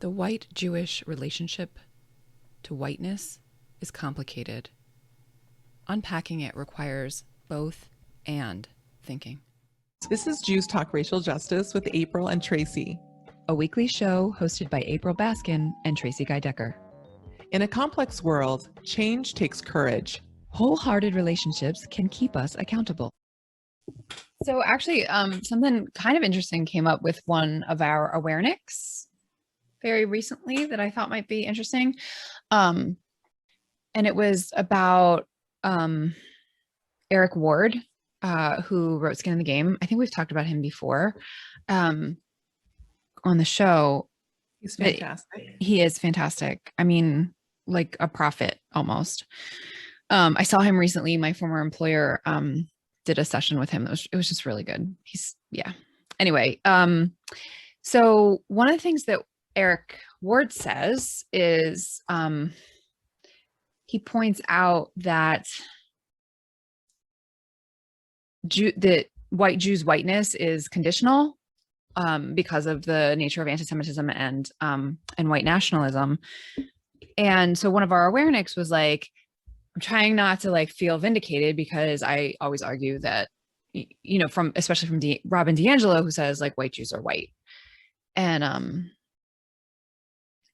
The white Jewish relationship to whiteness is complicated. Unpacking it requires both and thinking. This is Jews Talk Racial Justice with April and Tracie, a weekly show hosted by April Baskin and Tracie Guy-Decker. In a complex world, change takes courage. Wholehearted relationships can keep us accountable. So actually, something kind of interesting came up with one of our awareness very recently that I thought might be interesting. And it was about Eric Ward, who wrote Skin in the Game. I think we've talked about him before on the show. He's fantastic. He is fantastic. I mean, like a prophet almost. I saw him recently. My former employer did a session with him. It was just really good. Anyway, so one of the things that Eric Ward says is he points out that the white Jews' whiteness is conditional because of the nature of anti-Semitism and white nationalism. And so one of our awareness was like, I'm trying not to like feel vindicated because I always argue that, you know, especially from Robin DiAngelo, who says like white Jews are white. And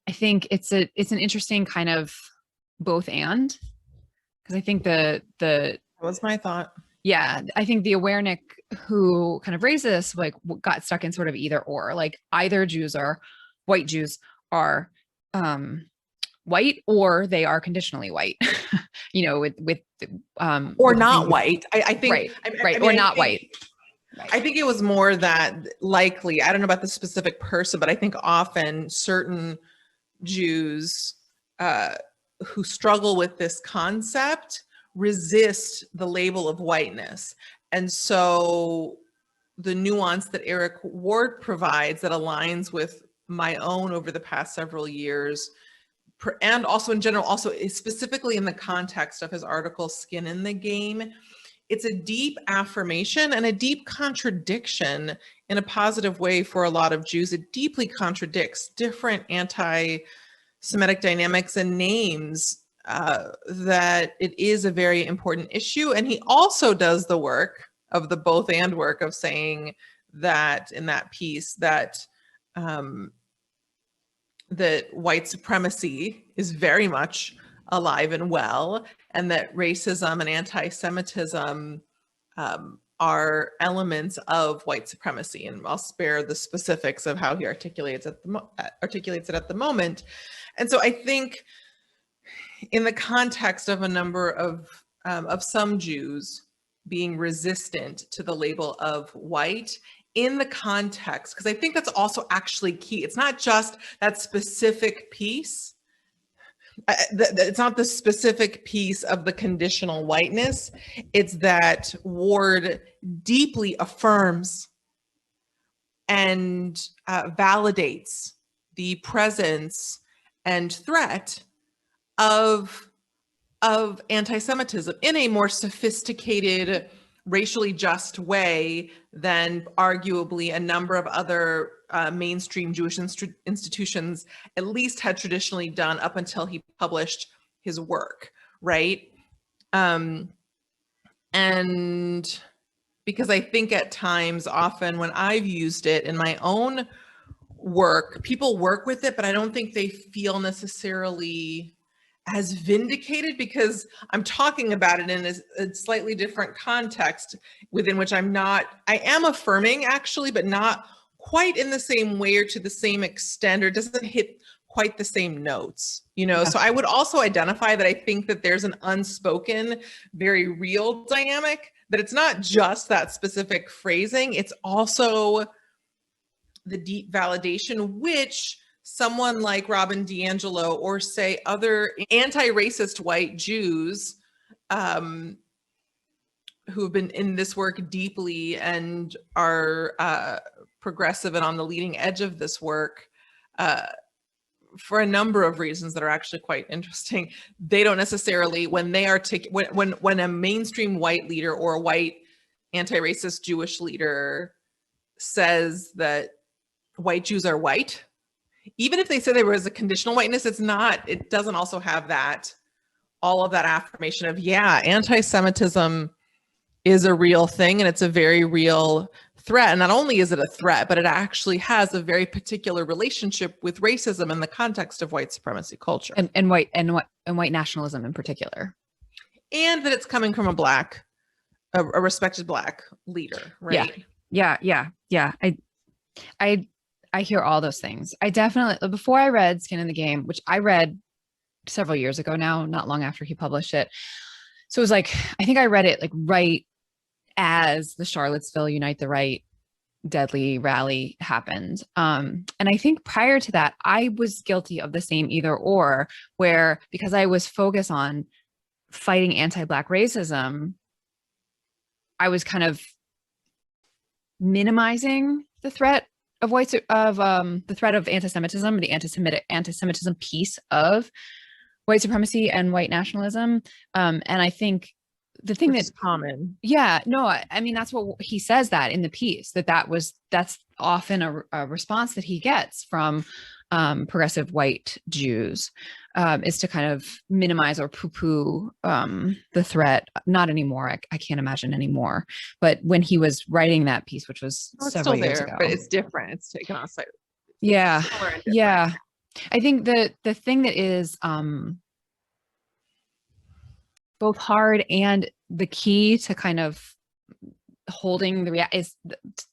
I think it's an interesting kind of both and, because I think that was my thought. Yeah, I think the awareness who kind of raised this like got stuck in sort of either or, like either white Jews are white or they are conditionally white, you know, or not white. I think right, I mean, or not white. Right. I think it was more that likely, I don't know about the specific person, but I think often certain Jews who struggle with this concept resist the label of whiteness. And so the nuance that Eric Ward provides that aligns with my own over the past several years, and also in general, also specifically in the context of his article, Skin in the Game, it's a deep affirmation and a deep contradiction in a positive way for a lot of Jews. It deeply contradicts different anti-Semitic dynamics and names that it is a very important issue. And he also does the work of the both and work of saying that in that piece that that white supremacy is very much alive and well, and that racism and anti-Semitism are elements of white supremacy. And I'll spare the specifics of how he articulates it at the moment. And so I think in the context of a number of some Jews being resistant to the label of white, in the context, because I think that's also actually key. It's not just that specific piece. It's not the specific piece of the conditional whiteness. It's that Ward deeply affirms and validates the presence and threat of anti-Semitism in a more sophisticated, racially just way than arguably a number of other mainstream Jewish institutions at least had traditionally done up until he published his work, right? And because I think at times, often when I've used it in my own work, people work with it, but I don't think they feel necessarily as vindicated because I'm talking about it in a slightly different context within which I am affirming actually, but not quite in the same way or to the same extent, or doesn't hit quite the same notes, you know? Yeah. So I would also identify that I think that there's an unspoken, very real dynamic, that it's not just that specific phrasing, it's also the deep validation, which someone like Robin DiAngelo or say other anti-racist white Jews who have been in this work deeply and are progressive and on the leading edge of this work for a number of reasons that are actually quite interesting. They don't necessarily, when they when a mainstream white leader or a white anti-racist Jewish leader says that white Jews are white, even if they say there was a conditional whiteness, it doesn't also have all of that affirmation of, yeah, anti-Semitism is a real thing and it's a very real threat. And not only is it a threat, but it actually has a very particular relationship with racism in the context of white supremacy culture. And white nationalism in particular. And that it's coming from a respected Black leader, right? Yeah. I hear all those things. I definitely, before I read Skin in the Game, which I read several years ago now, not long after he published it. So it was like, I think I read it like right as the Charlottesville Unite the Right deadly rally happened. And I think prior to that, I was guilty of the same either or, where because I was focused on fighting anti-Black racism, I was kind of minimizing the threat of the threat of anti-Semitism, the anti-Semitism piece of white supremacy and white nationalism. And I think the thing that's common. Yeah, no, I mean, that's what he says that in the piece, that's often a response that he gets from progressive white Jews, is to kind of minimize or poo-poo the threat. Not anymore. I can't imagine anymore. But when he was writing that piece, which was several years ago, but it's different. It's taken on slightly. Yeah, yeah. I think the thing that is both hard and the key to kind of holding is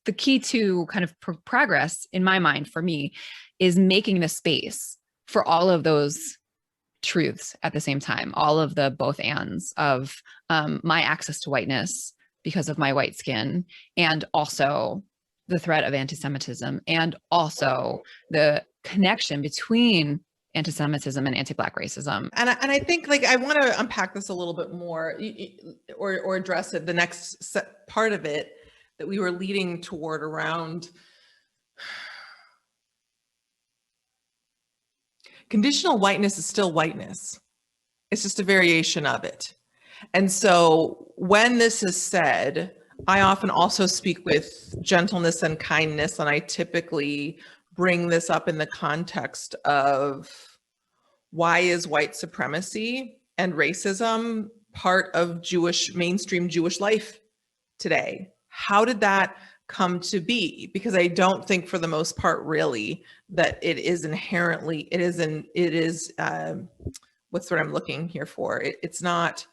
the key to kind of progress in my mind, for me, is making the space for all of those truths at the same time, all of the both ands of my access to whiteness because of my white skin, and also the threat of anti-Semitism, and also the connection between anti-Semitism and anti-Black racism. And I think, like, I want to unpack this a little bit more, or address it, the next part of it that we were leading toward around conditional whiteness is still whiteness. It's just a variation of it. And so when this is said, I often also speak with gentleness and kindness, and I typically bring this up in the context of, why is white supremacy and racism part of mainstream Jewish life today? How did that come to be? Because I don't think, for the most part, really, that it is inherently, what's what I'm looking here for? It's not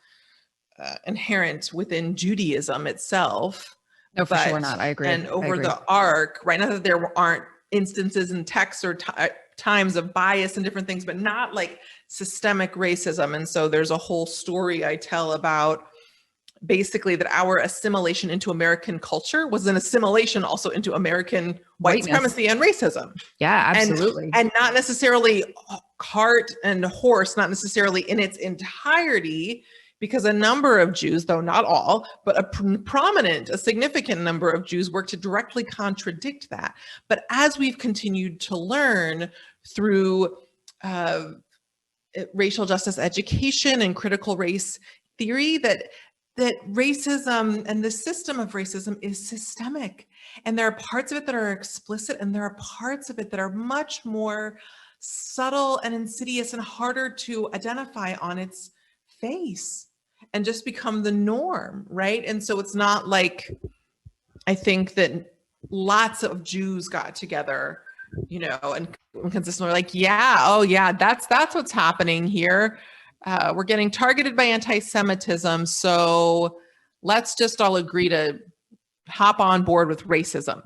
inherent within Judaism itself. No, for sure not. I agree. And over the arc, right? Not that there aren't instances in texts or times of bias and different things, but not like systemic racism. And so there's a whole story I tell about basically that our assimilation into American culture was an assimilation also into American white supremacy and racism. Yeah, absolutely. And not necessarily cart and horse, not necessarily in its entirety, because a number of Jews, though not all, but a significant number of Jews work to directly contradict that. But as we've continued to learn through racial justice education and critical race theory, that racism and the system of racism is systemic. And there are parts of it that are explicit, and there are parts of it that are much more subtle and insidious and harder to identify on its face and just become the norm, right? And so it's not like, I think that lots of Jews got together, and consistently were like, yeah, oh yeah, that's what's happening here. We're getting targeted by anti-Semitism, so let's just all agree to hop on board with racism,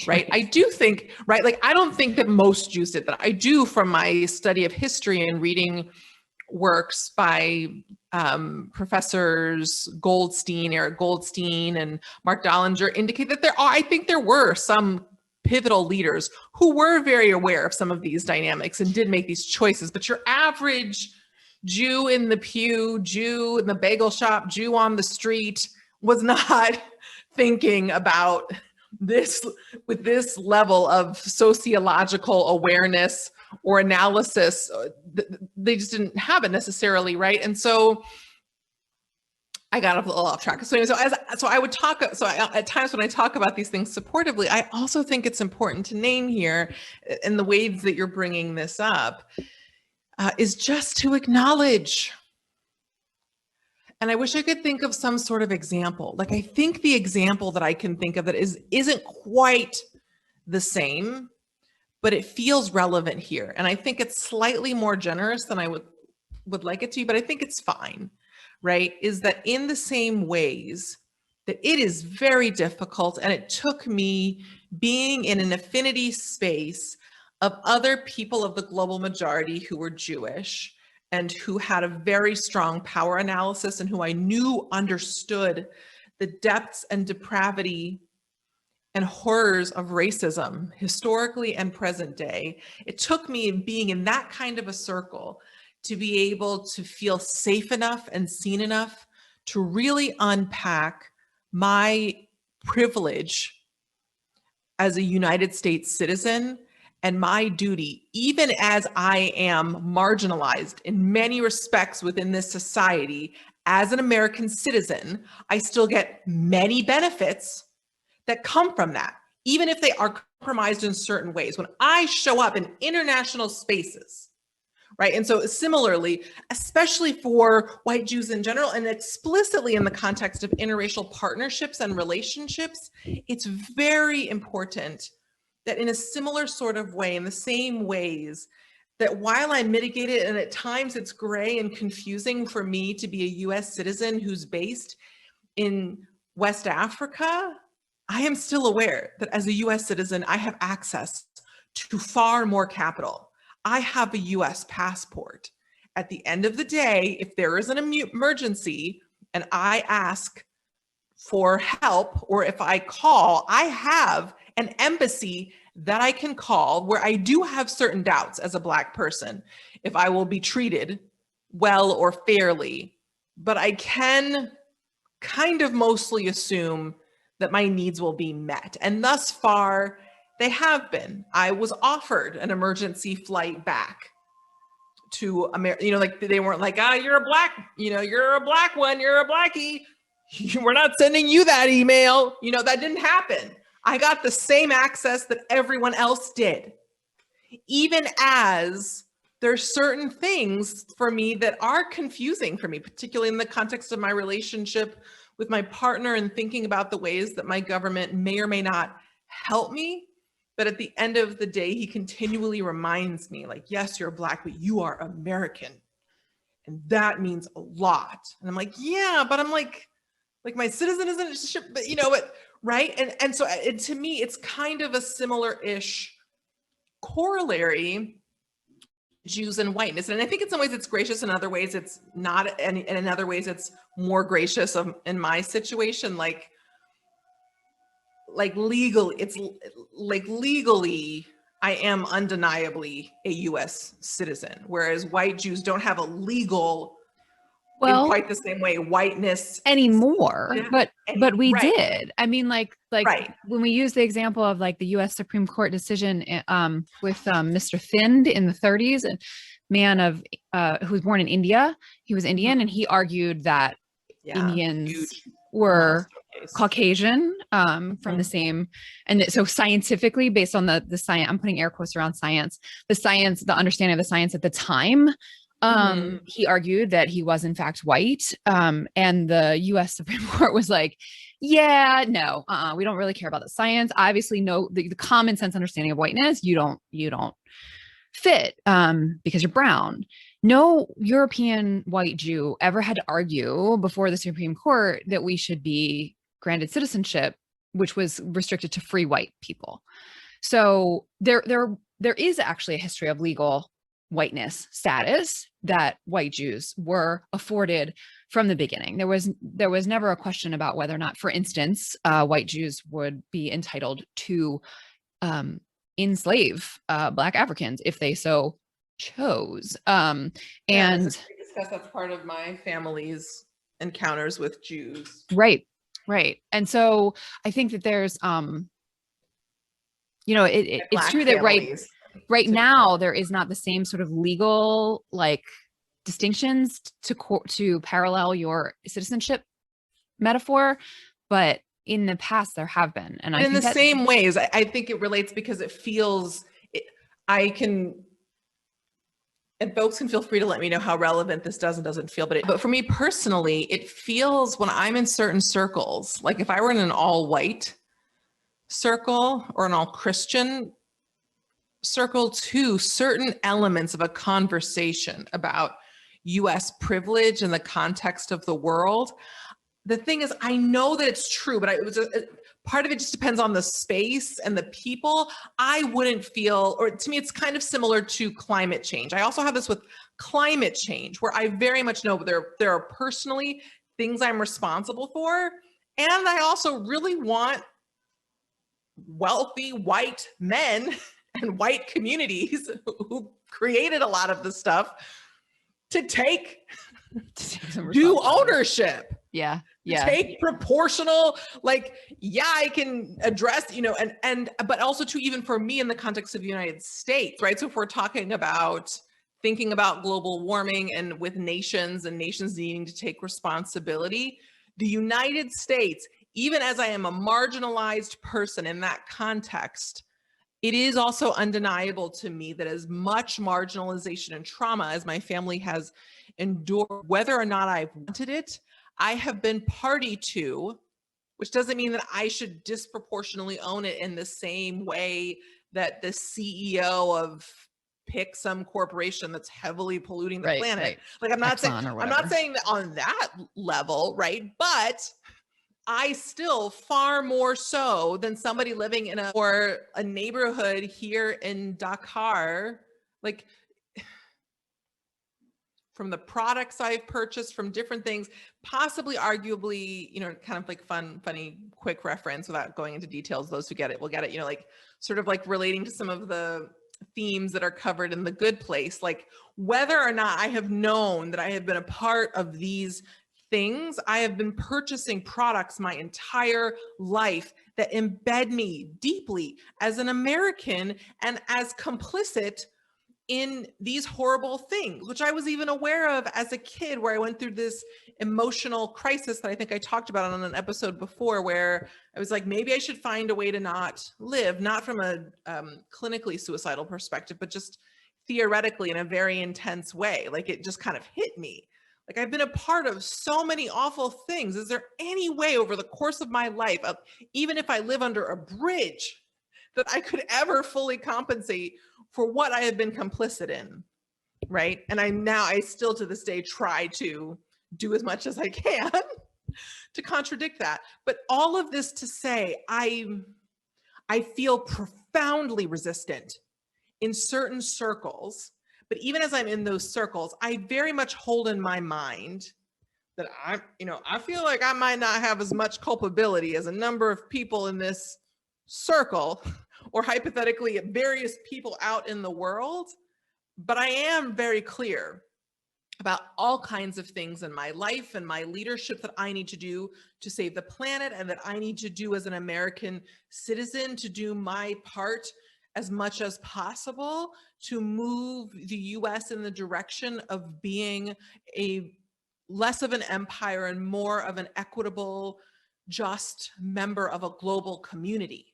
right? I do think, right, like, I don't think that most Jews did that. I do, from my study of history and reading works by professors Eric Goldstein, and Mark Dollinger, indicate that I think there were some pivotal leaders who were very aware of some of these dynamics and did make these choices. But your average Jew in the pew, Jew in the bagel shop, Jew on the street was not thinking about this with this level of sociological awareness or analysis. They just didn't have it necessarily, right? And so I got a little off track. So anyway, at times when I talk about these things supportively, I also think it's important to name here, in the ways that you're bringing this up, is just to acknowledge. And I wish I could think of some sort of example. Like, I think the example that I can think of that isn't quite the same, but it feels relevant here. And I think it's slightly more generous than I would like it to be, but I think it's fine, right? Is that in the same ways that it is very difficult, and it took me being in an affinity space of other people of the global majority who were Jewish and who had a very strong power analysis and who I knew understood the depths and depravity and horrors of racism, historically and present day. It took me being in that kind of a circle to be able to feel safe enough and seen enough to really unpack my privilege as a United States citizen and my duty, even as I am marginalized in many respects within this society. As an American citizen, I still get many benefits that come from that, even if they are compromised in certain ways. When I show up in international spaces, right? And so similarly, especially for white Jews in general, and explicitly in the context of interracial partnerships and relationships, it's very important that in a similar sort of way, in the same ways, that while I mitigate it, and at times it's gray and confusing for me to be a US citizen who's based in West Africa, I am still aware that as a US citizen, I have access to far more capital. I have a US passport. At the end of the day, if there is an emergency and I ask for help, or if I call, I have an embassy that I can call where I do have certain doubts as a Black person if I will be treated well or fairly, but I can kind of mostly assume that my needs will be met. And thus far, they have been. I was offered an emergency flight back to America. Like, they weren't like, you're a Black, you're a Black one, you're a Blackie. We're not sending you that email. That didn't happen. I got the same access that everyone else did. Even as there's certain things for me that are confusing for me, particularly in the context of my relationship with my partner and thinking about the ways that my government may or may not help me. But at the end of the day, he continually reminds me, like, yes, you're Black, but you are American. And that means a lot. And I'm like, yeah, but I'm like my citizen isn't, but right. And so to me, it's kind of a similar-ish corollary, Jews and whiteness. And I think in some ways it's gracious, in other ways it's not, and in other ways it's more gracious in my situation. Like legally, I am undeniably a US citizen, whereas white Jews don't have a legal, in quite the same way, whiteness anymore. But we right. did. I mean, like right. When we use the example of like the US Supreme Court decision with Mr. Thind in the 30s, a man who was born in India. He was Indian, and he argued that Indians were Caucasian from the same, and so scientifically, based on the science, I'm putting air quotes around science, the understanding of the science at the time, he argued that he was in fact white, and the US Supreme Court was like, yeah, no, we don't really care about the science. Obviously, no, the common sense understanding of whiteness, you don't fit because you're brown. No European white Jew ever had to argue before the Supreme Court that we should be granted citizenship, which was restricted to free white people. So there is actually a history of legal whiteness status that white Jews were afforded from the beginning. There was never a question about whether or not, for instance, white Jews would be entitled to enslave Black Africans if they so chose. And that's part of my family's encounters with Jews. Right. And so I think that there's it's true that right now there is not the same sort of legal like distinctions to parallel your citizenship metaphor, but in the past there have been. And but I in think the that, same ways, I think it relates because it feels, and folks can feel free to let me know how relevant this does and doesn't feel, but for me personally, it feels when I'm in certain circles, like if I were in an all white circle or an all Christian circle too, certain elements of a conversation about US privilege in the context of the world. The thing is, I know that it's true, but part of it just depends on the space and the people. I wouldn't feel, or to me, it's kind of similar to climate change. I also have this with climate change, where I very much know there are personally things I'm responsible for. And I also really want wealthy white men and white communities who created a lot of the stuff to do ownership. Yeah. Take proportional, like, yeah, I can address, but also to even for me in the context of the United States, right? So if we're talking about thinking about global warming and with nations and nations needing to take responsibility, the United States, even as I am a marginalized person in that context, it is also undeniable to me that as much marginalization and trauma as my family has endured, whether or not I've wanted it, I have been party to, which doesn't mean that I should disproportionately own it in the same way that the CEO of pick some corporation that's heavily polluting the planet. Right. Like I'm not saying that on that level, right? But I still far more so than somebody living in a neighborhood here in Dakar, like from the products I've purchased, from different things, possibly arguably, kind of like funny, quick reference without going into details. Those who get it will get it, like sort of like relating to some of the themes that are covered in The Good Place, like whether or not I have known that I have been a part of these things, I have been purchasing products my entire life that embed me deeply as an American and as complicit in these horrible things, which I was even aware of as a kid, where I went through this emotional crisis that I think I talked about on an episode before, where I was like, maybe I should find a way to not live, not from a clinically suicidal perspective, but just theoretically in a very intense way. Like it just kind of hit me. Like I've been a part of so many awful things. Is there any way over the course of my life, even if I live under a bridge, that I could ever fully compensate for what I have been complicit in, right? And I still to this day try to do as much as I can to contradict that. But all of this to say, I feel profoundly resistant in certain circles, but even as I'm in those circles, I very much hold in my mind that I feel like I might not have as much culpability as a number of people in this circle, or hypothetically various people out in the world, but I am very clear about all kinds of things in my life and my leadership that I need to do to save the planet, and that I need to do as an American citizen to do my part as much as possible to move the US in the direction of being a less of an empire and more of an equitable, just member of a global community.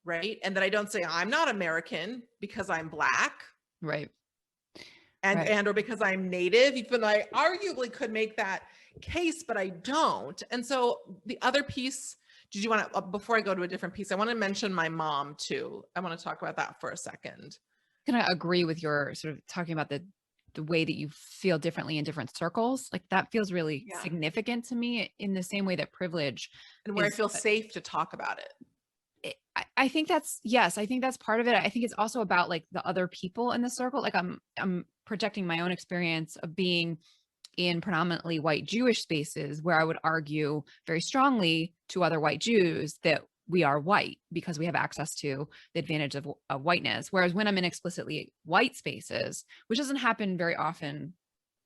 Right. And that I don't say I'm not American because I'm Black. Right. And or because I'm Native, even though I arguably could make that case, but I don't. And so the other piece, did you want to, before I go to a different piece, I want to mention my mom too. I want to talk about that for a second. Can I agree with your sort of talking about the way that you feel differently in different circles? Like that feels really significant to me, in the same way that privilege, and where I feel safe to talk about it. I think that's, yes, I think that's part of it. I think it's also about like the other people in the circle. Like I'm projecting my own experience of being in predominantly white Jewish spaces, where I would argue very strongly to other white Jews that we are white because we have access to the advantage of whiteness. Whereas when I'm in explicitly white spaces, which doesn't happen very often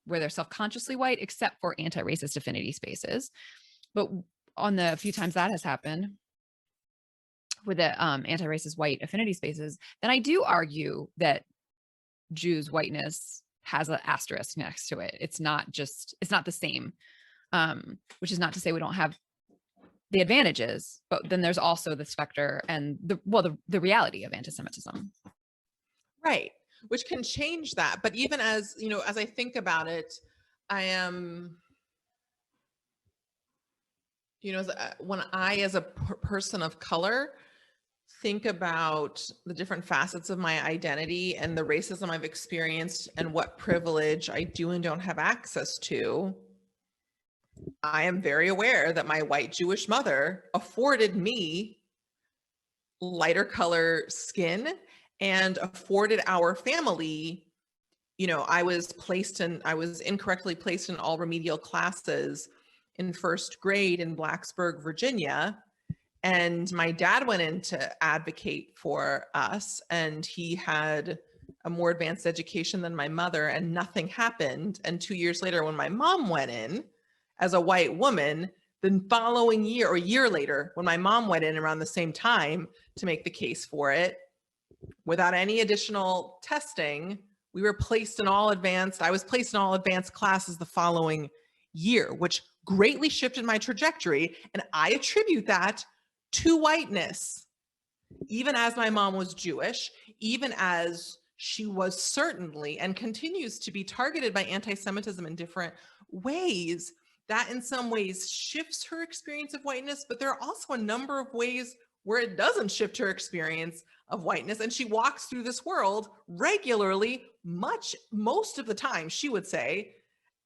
where they're self-consciously white, except for anti-racist affinity spaces. But on the few times that has happened, with the anti-racist white affinity spaces, then I do argue that Jews' whiteness has an asterisk next to it. It's not the same. which is not to say we don't have the advantages, but then there's also the specter and the reality of anti-Semitism. Right. Which can change that. But even as, as I think about it, I am, when I, as a person of color, think about the different facets of my identity and the racism I've experienced and what privilege I do and don't have access to, I am very aware that my white Jewish mother afforded me lighter color skin and afforded our family, I was incorrectly placed in all remedial classes in first grade in Blacksburg, Virginia. And my dad went in to advocate for us, and he had a more advanced education than my mother, and nothing happened. And 2 years later, when my mom went in as a white woman, the following year or year later, when my mom went in around the same time to make the case for it, without any additional testing, I was placed in all advanced classes the following year, which greatly shifted my trajectory. And I attribute that to whiteness. Even as my mom was Jewish, even as she was certainly and continues to be targeted by anti-Semitism in different ways, that in some ways shifts her experience of whiteness, but there are also a number of ways where it doesn't shift her experience of whiteness. And she walks through this world regularly, most of the time, she would say,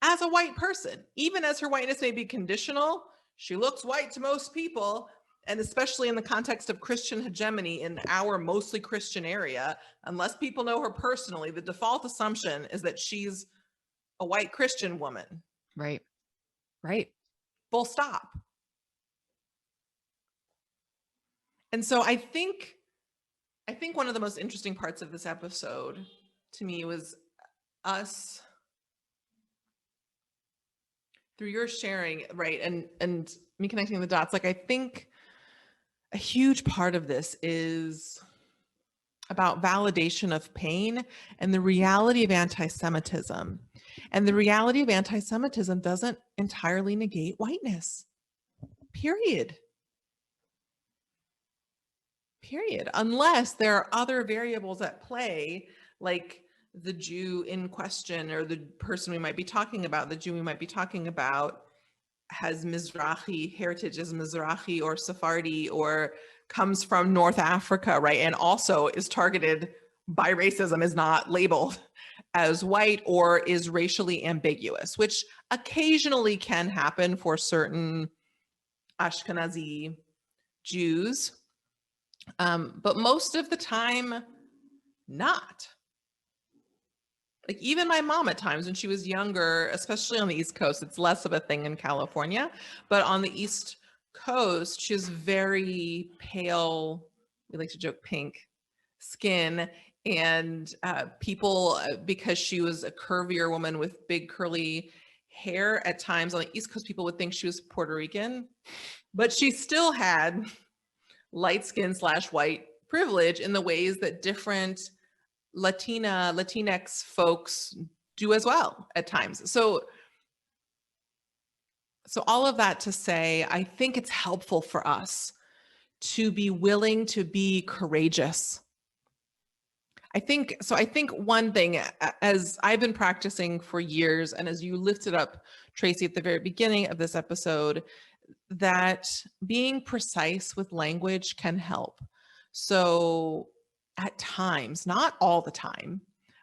as a white person. Even as her whiteness may be conditional, she looks white to most people. And especially in the context of Christian hegemony in our mostly Christian area, unless people know her personally, the default assumption is that she's a white Christian woman. Right. Full stop. And so I think one of the most interesting parts of this episode to me was us, through your sharing, right, and me connecting the dots. Like, I think a huge part of this is about validation of pain and the reality of anti-Semitism. And the reality of anti-Semitism doesn't entirely negate whiteness. Period. Unless there are other variables at play, like the Jew in question or the person we might be talking about, the Jew we might be talking about has Mizrahi heritage, as Mizrahi or Sephardi, or comes from North Africa, right? And also is targeted by racism, is not labeled as white, or is racially ambiguous, which occasionally can happen for certain Ashkenazi Jews. But most of the time, not. Like, even my mom at times when she was younger, especially on the East Coast, it's less of a thing in California, but on the East Coast, she has very pale, we like to joke pink skin, and people, because she was a curvier woman with big curly hair, at times on the East Coast, people would think she was Puerto Rican, but she still had light skin / white privilege in the ways that different Latinx folks do as well at times. So all of that to say, I think it's helpful for us to be willing to be courageous. I think one thing, as I've been practicing for years, and as you lifted up, Tracie, at the very beginning of this episode, that being precise with language can help. So at times, not all the time,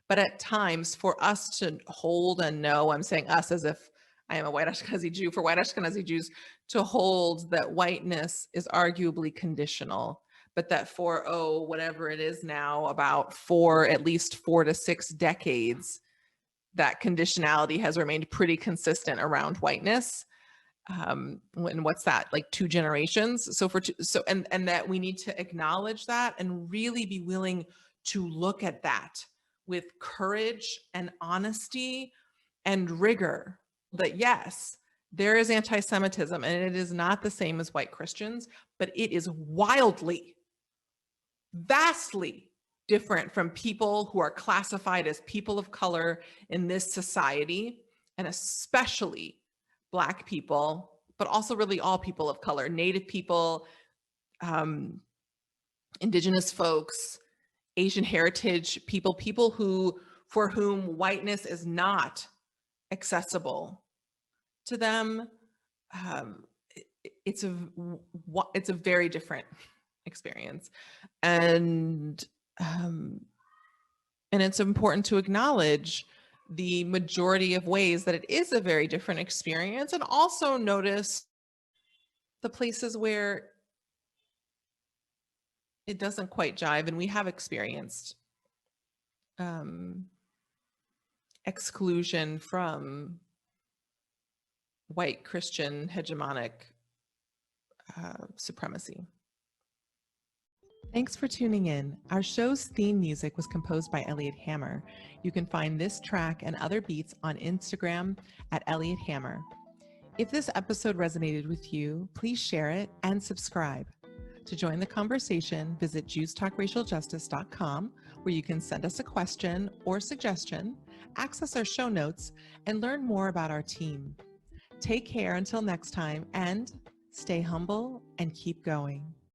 but at times, for us to hold and know, I'm saying us as if I am a white Ashkenazi Jew, for white Ashkenazi Jews to hold that whiteness is arguably conditional, but that for, whatever it is now, about at least 4 to 6 decades, that conditionality has remained pretty consistent around whiteness. And what's that, like 2 generations? And that we need to acknowledge that and really be willing to look at that with courage and honesty and rigor, that yes, there is anti-Semitism, and it is not the same as white Christians, but it is wildly, vastly different from people who are classified as people of color in this society, and especially Black people, but also really all people of color, Native people, Indigenous folks, Asian heritage people, people who, for whom whiteness is not accessible to them. It's a very different experience, and it's important to acknowledge the majority of ways that it is a very different experience, and also notice the places where it doesn't quite jive. And we have experienced exclusion from white Christian hegemonic supremacy. Thanks for tuning in. Our show's theme music was composed by Elliot Hammer. You can find this track and other beats on Instagram at Elliot Hammer. If this episode resonated with you, please share it and subscribe. To join the conversation, visit JewsTalkRacialJustice.com, where you can send us a question or suggestion, access our show notes, and learn more about our team. Take care until next time, and stay humble and keep going.